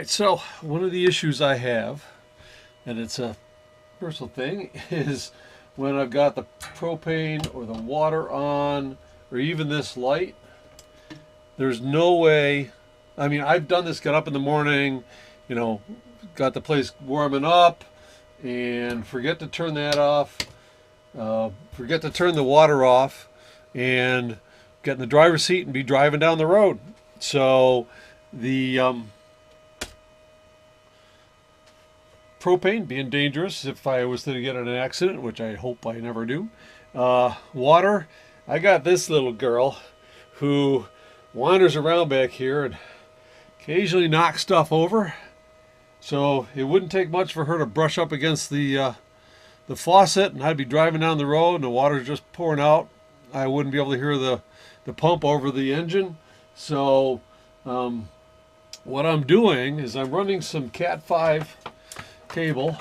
Alright, so one of the issues I have, and it's a personal thing, is when I've got the propane or the water on, or even this light, there's no way. I mean, I've done this, got up in the morning, got the place warming up, and forget to turn that off, forget to turn the water off, and get in the driver's seat and be driving down the road. So the propane being dangerous if I was to get in an accident, which I hope I never do. Water, I got this little girl who wanders around back here and occasionally knocks stuff over. So it wouldn't take much for her to brush up against the faucet, and I'd be driving down the road and the water's just pouring out. I wouldn't be able to hear the pump over the engine. So what I'm doing is I'm running some Cat 5 cable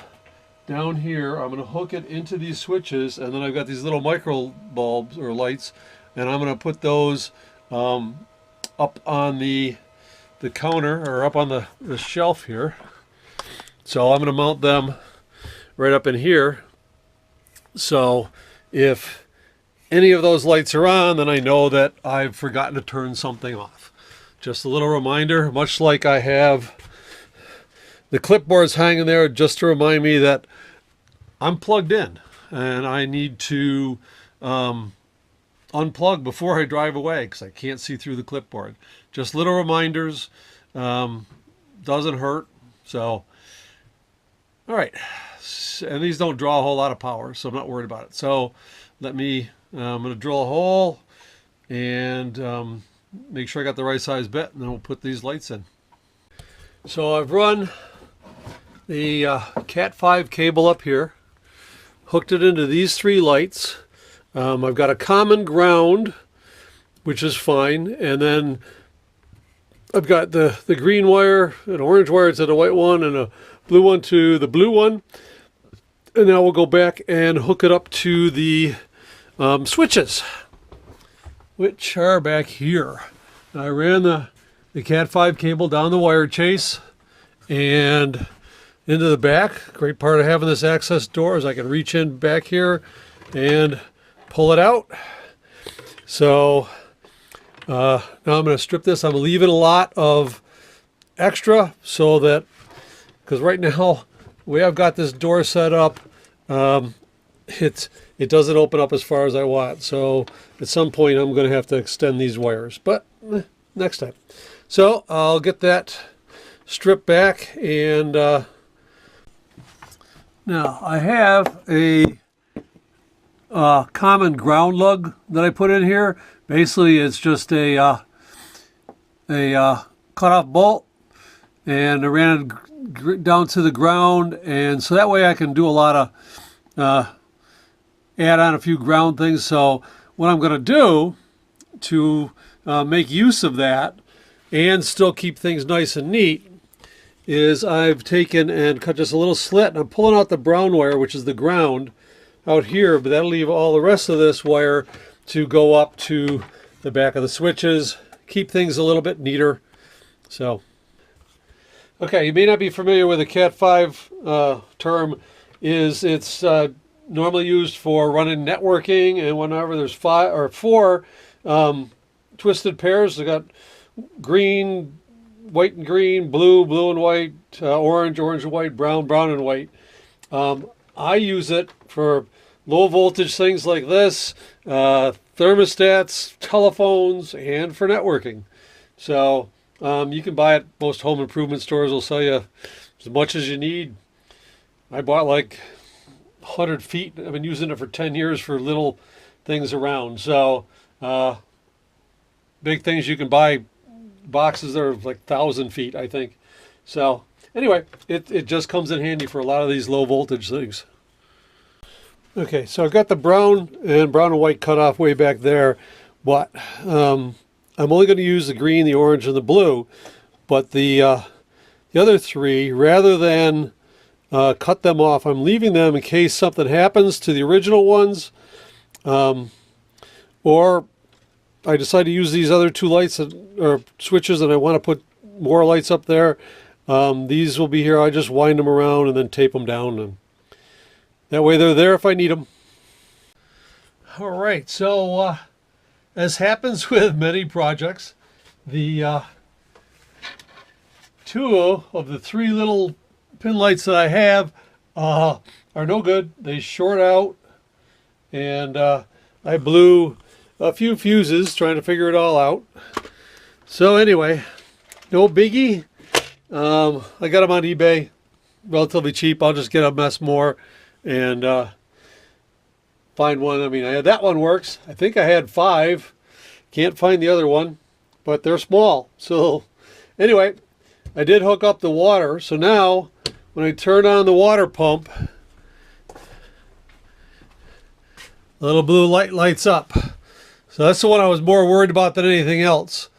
down here. I'm going to hook it into these switches, and then I've got these little micro bulbs or lights, and I'm going to put those up on the counter, or up on the shelf here. So I'm going to mount them right up in here. So if any of those lights are on, then I know that I've forgotten to turn something off. Just a little reminder, much like I have the clipboards hanging there, just to remind me that I'm plugged in and I need to unplug before I drive away, because I can't see through the clipboard. Just little reminders, doesn't hurt. So, all right, and these don't draw a whole lot of power, so I'm not worried about it. So I'm going to drill a hole and make sure I got the right size bit, and then we'll put these lights in. So I've run the Cat 5 cable up here, hooked it into these three lights. I've got a common ground, which is fine, and then I've got the green wire, an orange wire to the white one, and a blue one to the blue one. And now we'll go back and hook it up to the switches, which are back here. I ran the Cat 5 cable down the wire chase and into the back. Great part of having this access door is I can reach in back here and pull it out. So now I'm going to strip this. I'm leaving a lot of extra so that, because right now the way I've got this door set up, it doesn't open up as far as I want. So at some point I'm going to have to extend these wires, but next time. So I'll get that stripped back, and now I have a common ground lug that I put in here. Basically it's just a cut-off bolt, and I ran it down to the ground, and so that way I can do a lot of add on a few ground things. So what I'm going to do to make use of that and still keep things nice and neat is I've taken and cut just a little slit, and I'm pulling out the brown wire, which is the ground, out here, but that'll leave all the rest of this wire to go up to the back of the switches, keep things a little bit neater. So, okay, you may not be familiar with the Cat 5 term. It's normally used for running networking, and whenever there's 5 or 4 twisted pairs, they got green, white and green, blue, blue and white, orange, orange and white, brown, brown and white. I use it for low voltage things like this, thermostats, telephones, and for networking. So you can buy it. Most home improvement stores will sell you as much as you need. I bought like 100 feet. I've been using it for 10 years for little things around. So big things you can buy boxes that are like 1,000 feet, I think. So anyway, it just comes in handy for a lot of these low voltage things. Okay, so I've got the brown and white cut off way back there, but I'm only going to use the green, the orange, and the blue. But the other three, rather than cut them off, I'm leaving them in case something happens to the original ones, or I decide to use these other two lights or switches, and I want to put more lights up there. These will be here. I just wind them around and then tape them down, and that way they're there if I need them. All right, so as happens with many projects, the two of the three little pin lights that I have are no good. They short out, and I blew a few fuses trying to figure it all out. So anyway, no biggie. I got them on eBay, relatively cheap. I'll just get a mess more and find one. I mean, that one works. I think I had 5. Can't find the other one, but they're small. So anyway, I did hook up the water. So now when I turn on the water pump, the little blue light lights up. So that's the one I was more worried about than anything else.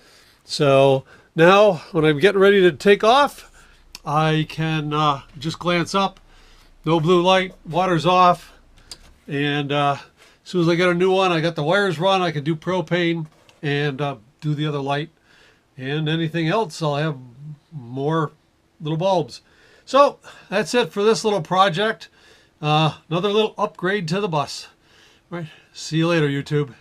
So now when I'm getting ready to take off, I can just glance up. No blue light, water's off. And as soon as I get a new one, I got the wires run, I can do propane and do the other light. And anything else, I'll have more little bulbs. So that's it for this little project. Another little upgrade to the bus. All right, see you later, YouTube.